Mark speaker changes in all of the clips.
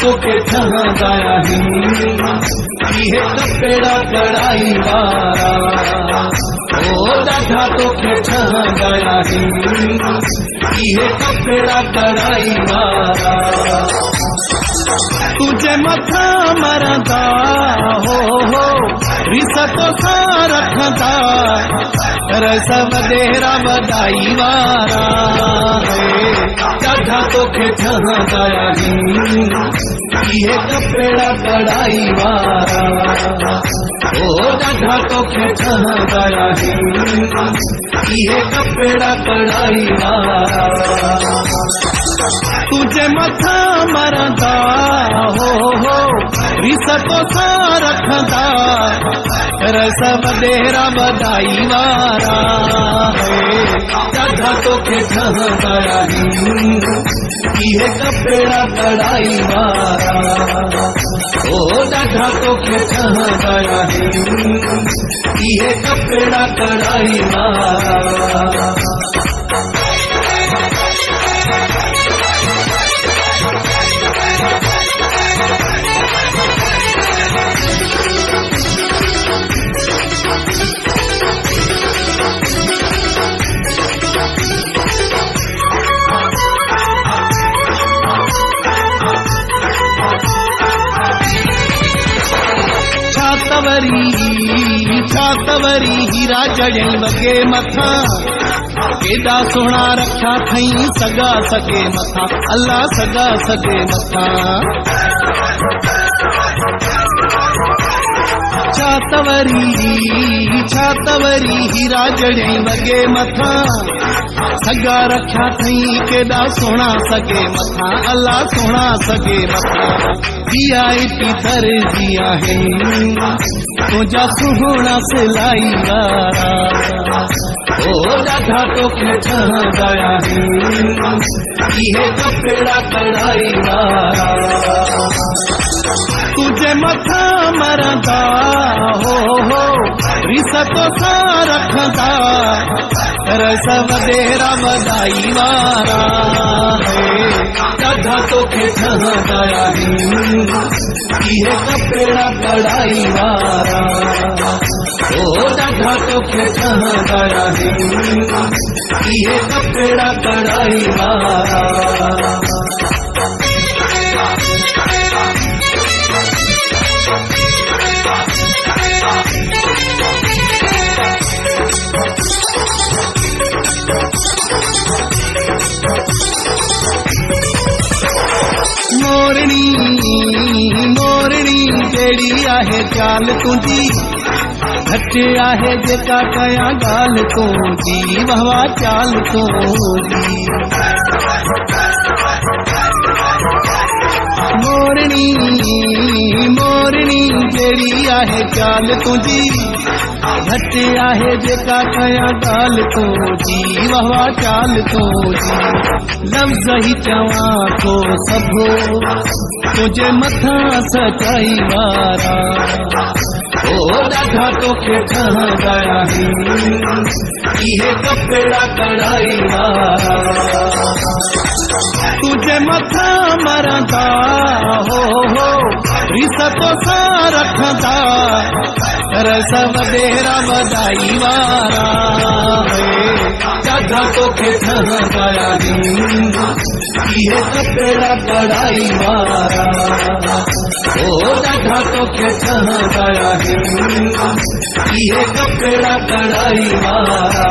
Speaker 1: तोखे ठहंदाया इहे कपेड़ा कढ़ाई वारा ओ ॾाढा तोखे ठहंदाया इहे कपेड़ा कढ़ाई वारा तुझे मथा मरंदा हो रिस तो सा रखंदा रस वॾेरा वॾाई वारा ॾाढा तोखे ठहंदाया इहे कपेड़ा कढ़ाई वारा ओ ॾाढा तोखे ठहंदाया इहे कपेड़ा कढ़ाई वारा तुझे मथा मरंदा हो रिस तो सा रखंदा रस वॾेरा वॾाई वारा ॾाढा तोखे ठहंदाया इहे कपेड़ा कढ़ाई वारा ओ ॾाढा तोखे ठहंदाया इहे कपेड़ा कढ़ाई वारा छातवरी हीरा जड़ई वगे मथा केॾा सोहणा रखा थई सगा सगे मथा अल्लाह सगा सगे मथा छातवरी हीरा जड़ई वगे मथा सगा रखा थई केॾा सोहणा सगे मथा अल्लाह सोहणा सगे मथा VIP दर्जी आहे तुझा सुहोणा सिलाई वारा ओ ॾाढा तोखे ठहंदाया इहे कपेड़ा कढ़ाई वारा तुझे मथा मरंदा हो रिस तो सा रखंदा रस वॾेरा वॾाई वारा ॾाढा तोखे ठहंदाया इहे कपेड़ा कढ़ाई वारा ओ ॾाढा तोखे ठहंदाया इहे कपेड़ा कढ़ाई वारा मोरणी जहिड़ी आहे चाल तुंहिंजी घटि आहे जेका कया ॻाल्हि तुंहिंजी वाह चाल तुंहिंजी मोरणी जहिड़ी आहे चाल तुंहिंजी घटि आहे जेका कया ॻाल्हि तुंहिंजी वाह चाल तुंहिंजी लफ़्ज़ ही चवां थो सभो तुझे मथा सचाई वारा ओ ॾाढा तोखे ठहंदाया इहे कपेड़ा कढ़ाई वारा तुझे मथा मरंदा हो रिस तो सा रखंदा रस वॾेरा वॾाई वारा ॾाढा तोखे ठहंदाया इहे कपेड़ा कढ़ाई वारा ओ ॾाढा तोखे ठहंदाया इहे कपेड़ा कढ़ाई वारा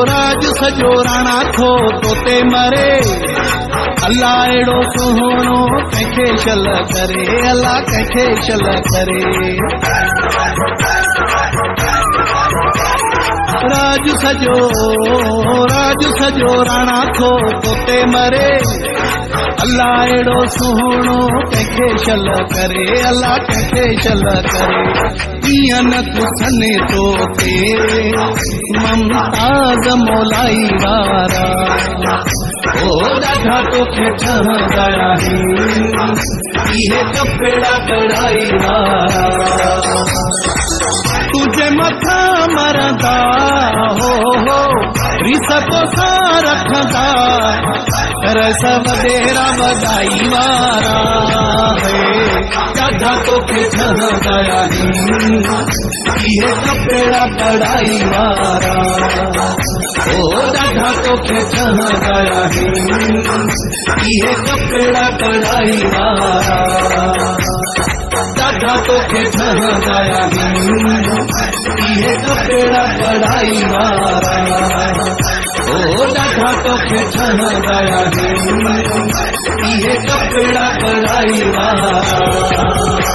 Speaker 1: राज सजो राणा थो तोते मरे अल्लाह अहिड़ो सुहिणो कंहिंखे छल करे अल्लाह कंहिंखे छल करे राज सजो राणा थो तोते मरे अल्लाह एड़ो सुहिणो कंहिंखे छल करे, अल्लाह कंहिंखे छल करे। ईअं न कुसने तोते ममताज़ मोलाई वारा, ओ ॾाढा तोखे ठहंदा आहिनि इहे कपिड़ा कढ़ाई वारा। तुझे मथा मरंदा हो रीस तोसां रखंदा, रस वॾेरा वॾाई वारा। ॾाढा तोखे ठहंदा आहिनि इहे कपिड़ा कढ़ाई वारा, ओ ॾाढा तोखे ठहंदा आहिनि इहे कपिड़ा कढ़ाई वारा। ॾाढा तोखे ठहंदा आहिनि इहे कपिड़ा कढ़ाई वारा, ओ ॾाढा तोखे ठहंदा आहिनि इहे कपिड़ा कढ़ाई वारा।